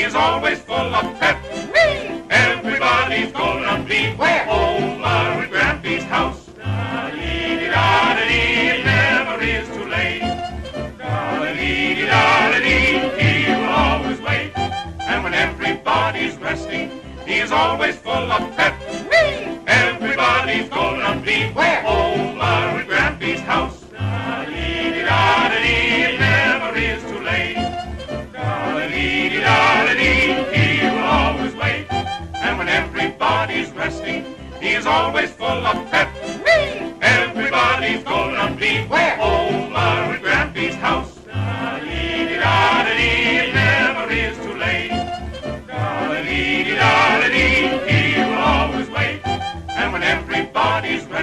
is always full of pep. Everybody's gonna be Where? Old Mother Grampy's house. Da-dee-dee-da-dee, it never is too late. Da-dee-dee-da-dee, he will always wait. And when everybody's resting, he is always full of pep. Everybody's gonna be Where? Old Mother Grampy's house. Da-dee-dee-da-dee, it never is too late. Da-dee-dee-da-dee, he will always wait. And when everybody's resting, he is always full of pep. Everybody's gonna be Where? Old Mother Grampy's house. Da-dee-dee-da-dee, it never is too late. Da-dee-dee-da-dee, he will always wait. And when everybody's resting,